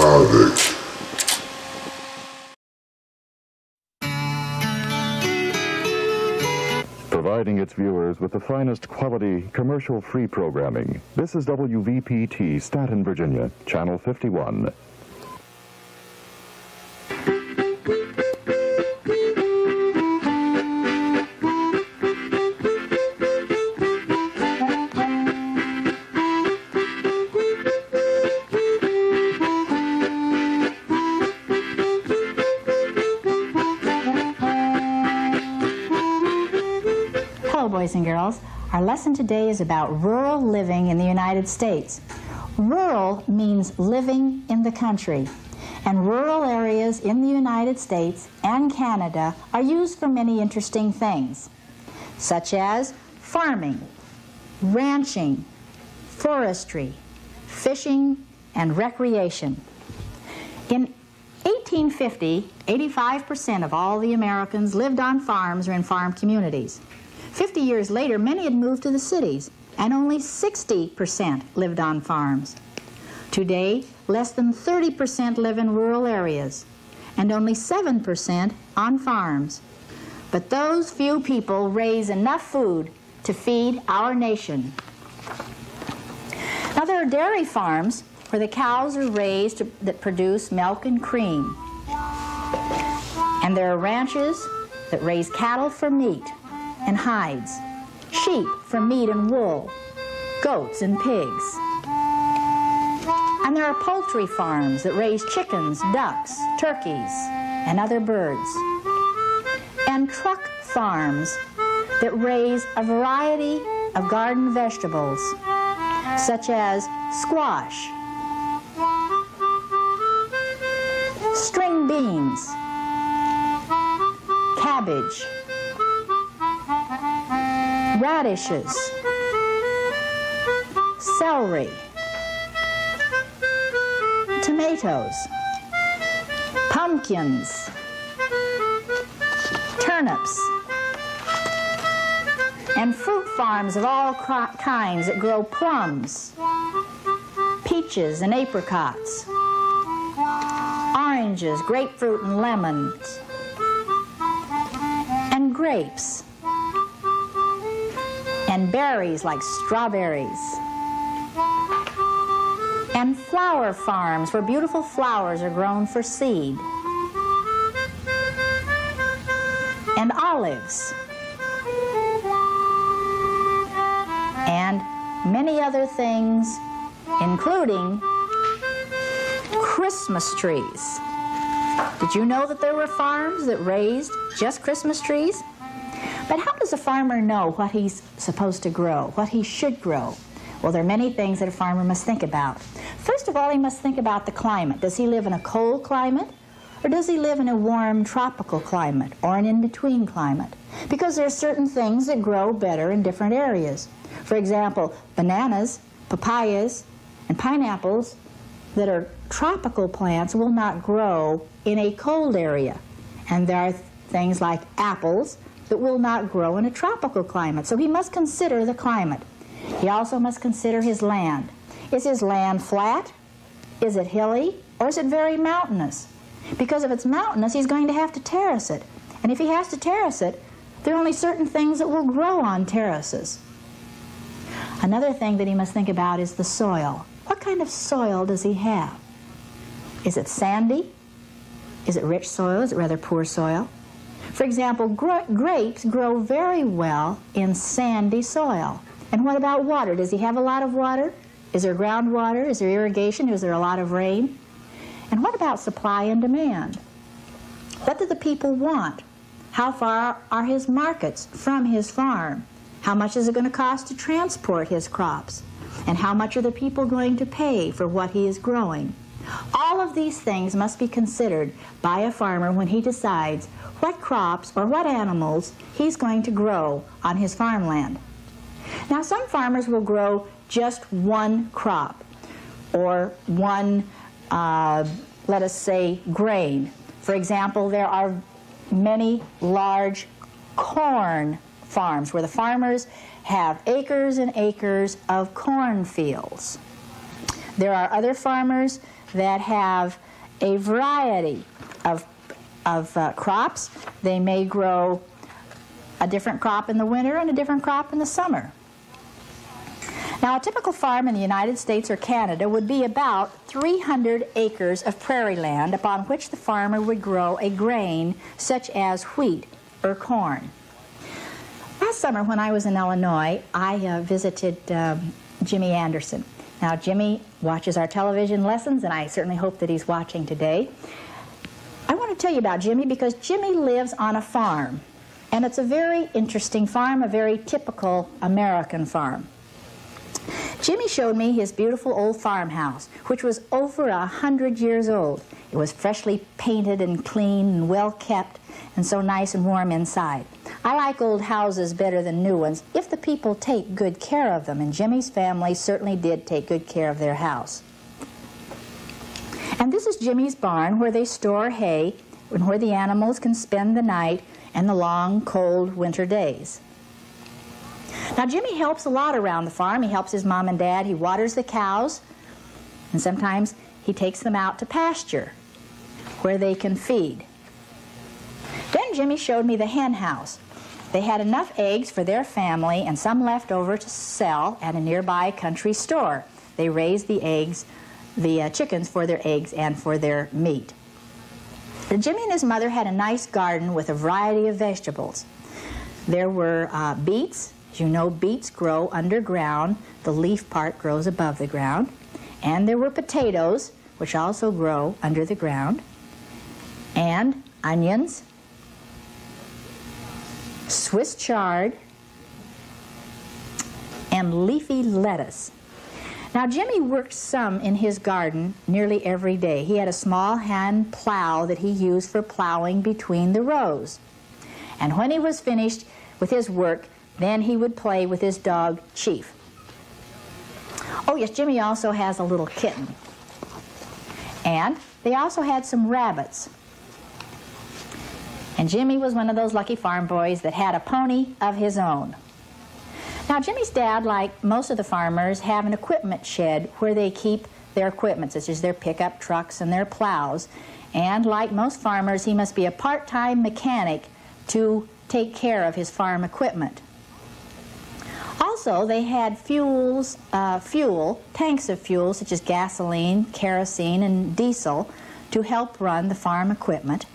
U-matic. Providing its viewers with the finest quality, commercial-free programming. This is WVPT, Staten, Virginia, Channel 51. Boys and girls, our lesson today is about rural living in the United States. Rural means living in the country, and rural areas in the United States and Canada are used for many interesting things, such as farming, ranching, forestry, fishing, and recreation. In 1850, 85% of all the Americans lived on farms or in farm communities. 50 years later, many had moved to the cities, and only 60% lived on farms. Today, less than 30% live in rural areas, and only 7% on farms. But those few people raise enough food to feed our nation. Now, there are dairy farms where the cows are raised that produce milk and cream. And there are ranches that raise cattle for meat and hides, sheep for meat and wool, goats and pigs. And there are poultry farms that raise chickens, ducks, turkeys, and other birds. And truck farms that raise a variety of garden vegetables, such as squash, string beans, cabbage, radishes, celery, tomatoes, pumpkins, turnips, and fruit farms of all kinds that grow plums, peaches and apricots, oranges, grapefruit and lemons, and grapes, and berries like strawberries, and flower farms where beautiful flowers are grown for seed, and olives, and many other things, including Christmas trees. Did you know that there were farms that raised just Christmas trees? But how does a farmer know what he's supposed to grow, what he should grow? Well, there are many things that a farmer must think about. First of all, he must think about the climate. Does he live in a cold climate, or does he live in a warm tropical climate, or an in-between climate? Because there are certain things that grow better in different areas. For example, bananas, papayas, and pineapples that are tropical plants will not grow in a cold area. And there are things like apples that will not grow in a tropical climate. So he must consider the climate. He also must consider his land. Is his land flat? Is it hilly? Or is it very mountainous? Because if it's mountainous, he's going to have to terrace it. And if he has to terrace it, there are only certain things that will grow on terraces. Another thing that he must think about is the soil. What kind of soil does he have? Is it sandy? Is it rich soil? Is it rather poor soil? For example, grapes grow very well in sandy soil. And what about water? Does he have a lot of water? Is there groundwater? Is there irrigation? Is there a lot of rain? And what about supply and demand? What do the people want? How far are his markets from his farm? How much is it going to cost to transport his crops? And how much are the people going to pay for what he is growing? All of these things must be considered by a farmer when he decides what crops or what animals he's going to grow on his farmland. Now, some farmers will grow just one crop or one, let us say, grain. For example, there are many large corn farms where the farmers have acres and acres of corn fields. There are other farmers that have a variety of crops. They may grow a different crop in the winter and a different crop in the summer. Now, a typical farm in the United States or Canada would be about 300 acres of prairie land upon which the farmer would grow a grain such as wheat or corn. Last summer when I was in Illinois, I visited Jimmy Anderson. Now, Jimmy watches our television lessons, and I certainly hope that he's watching today. I want to tell you about Jimmy because Jimmy lives on a farm, and it's a very interesting farm, a very typical American farm. Jimmy showed me his beautiful old farmhouse, which was over 100 years old. It was freshly painted and clean and well kept, and so nice and warm inside. I like old houses better than new ones if the people take good care of them, and Jimmy's family certainly did take good care of their house. And this is Jimmy's barn where they store hay and where the animals can spend the night and the long, cold winter days. Now, Jimmy helps a lot around the farm. He helps his mom and dad. He waters the cows, and sometimes he takes them out to pasture where they can feed. Then Jimmy showed me the hen house. They had enough eggs for their family and some left over to sell at a nearby country store. They raised the eggs, the chickens for their eggs and for their meat. Jimmy and his mother had a nice garden with a variety of vegetables. There were beets. As you know, beets grow underground. The leaf part grows above the ground. And there were potatoes, which also grow under the ground, and onions, Swiss chard, and leafy lettuce. Now, Jimmy worked some in his garden nearly every day. He had a small hand plow that he used for plowing between the rows. And when he was finished with his work, then he would play with his dog, Chief. Oh yes, Jimmy also has a little kitten. And they also had some rabbits. And Jimmy was one of those lucky farm boys that had a pony of his own. Now, Jimmy's dad, like most of the farmers, have an equipment shed where they keep their equipment, such as their pickup trucks and their plows. And like most farmers, he must be a part-time mechanic to take care of his farm equipment. Also, they had tanks of fuel, such as gasoline, kerosene, and diesel, to help run the farm equipment.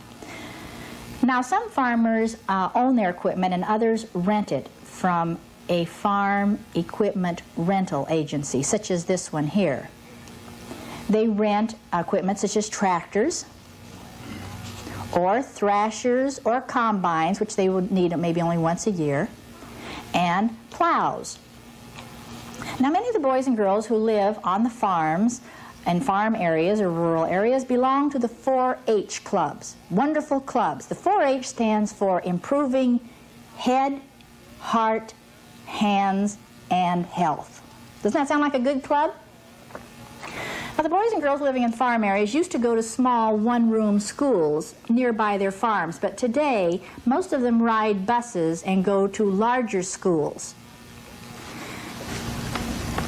Now, some farmers own their equipment and others rent it from a farm equipment rental agency, such as this one here. They rent equipment such as tractors, or thrashers, or combines, which they would need maybe only once a year, and plows. Now, many of the boys and girls who live on the farms and farm areas or rural areas belong to the 4-H clubs, wonderful clubs. The 4-H stands for Improving Head, Heart, Hands, and Health. Doesn't that sound like a good club? Now, the boys and girls living in farm areas used to go to small one-room schools nearby their farms, but today most of them ride buses and go to larger schools.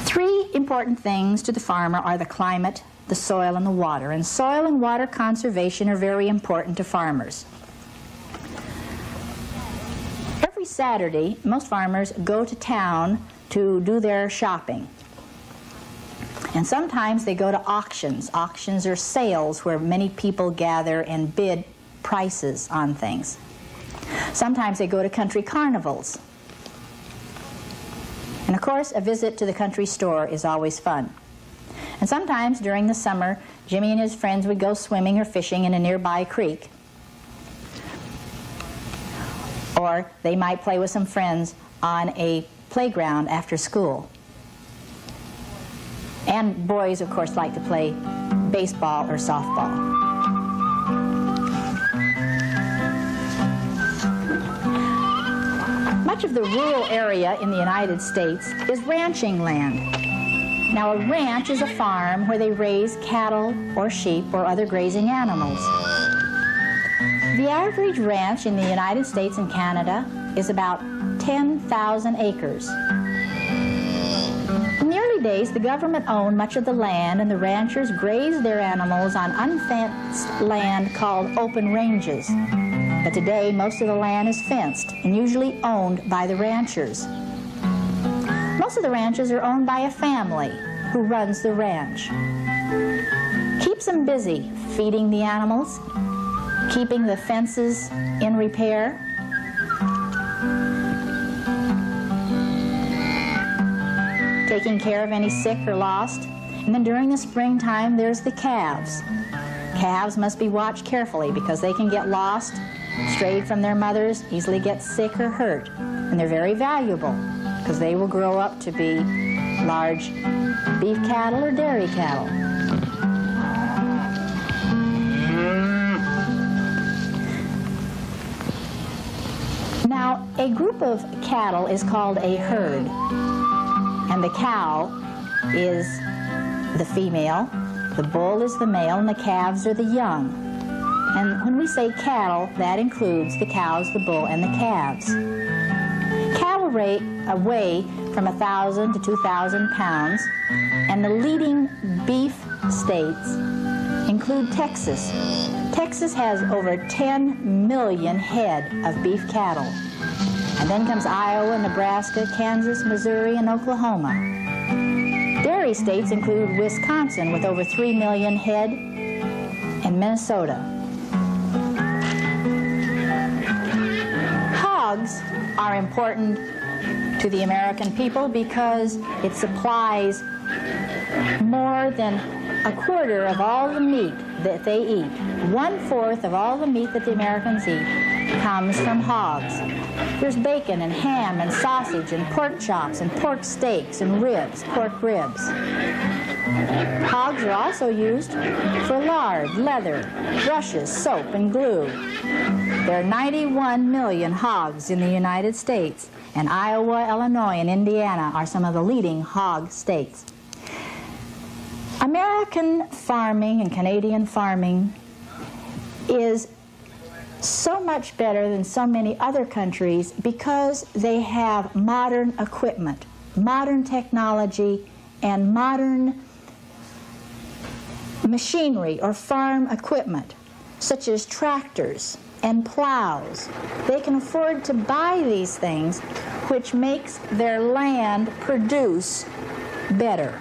Three important things to the farmer are the climate, the soil, and the water. And soil and water conservation are very important to farmers. Every Saturday, most farmers go to town to do their shopping. And sometimes they go to auctions. Auctions are sales where many people gather and bid prices on things. Sometimes they go to country carnivals. And of course, a visit to the country store is always fun. And sometimes during the summer, Jimmy and his friends would go swimming or fishing in a nearby creek. Or they might play with some friends on a playground after school. And boys, of course, like to play baseball or softball. Much of the rural area in the United States is ranching land. Now, a ranch is a farm where they raise cattle or sheep or other grazing animals. The average ranch in the United States and Canada is about 10,000 acres. In the early days, the government owned much of the land, and the ranchers grazed their animals on unfenced land called open ranges. But today, most of the land is fenced and usually owned by the ranchers. Most of the ranches are owned by a family who runs the ranch. Keeps them busy feeding the animals, keeping the fences in repair, taking care of any sick or lost. And then during the springtime, there's the calves. Calves must be watched carefully because they can get lost, strayed from their mothers, easily get sick or hurt. And they're very valuable because they will grow up to be large beef cattle or dairy cattle. Now, a group of cattle is called a herd, and the cow is the female, the bull is the male, and the calves are the young. And when we say cattle, that includes the cows, the bull, and the calves. Cattle weigh from 1,000 to 2,000 pounds, and the leading beef states include Texas. Texas has over 10 million head of beef cattle. And then comes Iowa, Nebraska, Kansas, Missouri, and Oklahoma. Dairy states include Wisconsin with over 3 million head, and Minnesota. Hogs are important to the American people because it supplies more than a quarter of all the meat that they eat. 1/4 of all the meat that the Americans eat comes from hogs. There's bacon and ham and sausage and pork chops and pork steaks and ribs, pork ribs. Hogs are also used for lard, leather, brushes, soap, and glue. There are 91 million hogs in the United States, and Iowa, Illinois, and Indiana are some of the leading hog states. American farming and Canadian farming is so much better than so many other countries because they have modern equipment, modern technology, and modern machinery or farm equipment, such as tractors and plows. They can afford to buy these things, which makes their land produce better.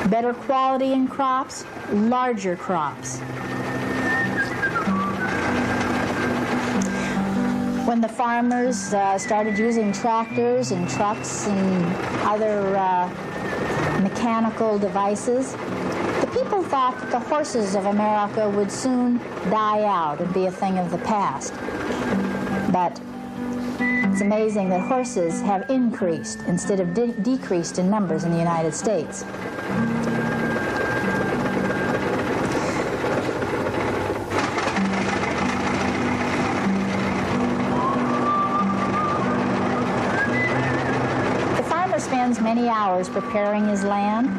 Better quality in crops, larger crops. When the farmers started using tractors and trucks and other mechanical devices, the people thought that the horses of America would soon die out and be a thing of the past. But it's amazing that horses have increased instead of decreased in numbers in the United States. Spends many hours preparing his land,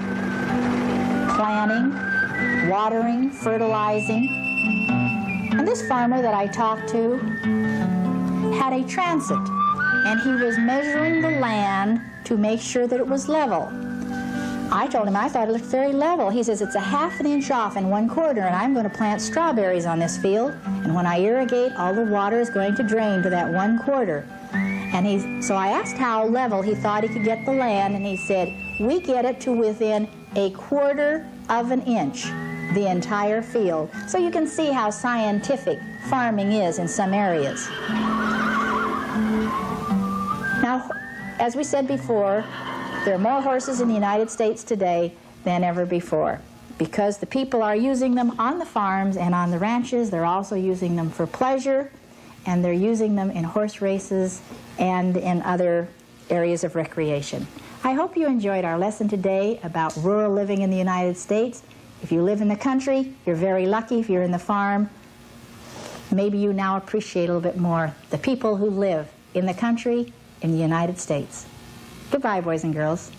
planting, watering, fertilizing. And this farmer that I talked to had a transit, and he was measuring the land to make sure that it was level. I told him I thought it looked very level. He says, it's a 1/2 inch off in 1/4, and I'm going to plant strawberries on this field, and when I irrigate, all the water is going to drain to that 1/4. And so I asked how level he thought he could get the land, and he said, we get it to within 1/4 of an inch, the entire field. So you can see how scientific farming is in some areas. Now, as we said before, there are more horses in the United States today than ever before. Because the people are using them on the farms and on the ranches, they're also using them for pleasure, and they're using them in horse races and in other areas of recreation. I hope you enjoyed our lesson today about rural living in the United States. If you live in the country, you're very lucky. If you're in the farm, maybe you now appreciate a little bit more the people who live in the country in the United States. Goodbye, boys and girls.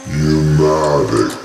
U-matic.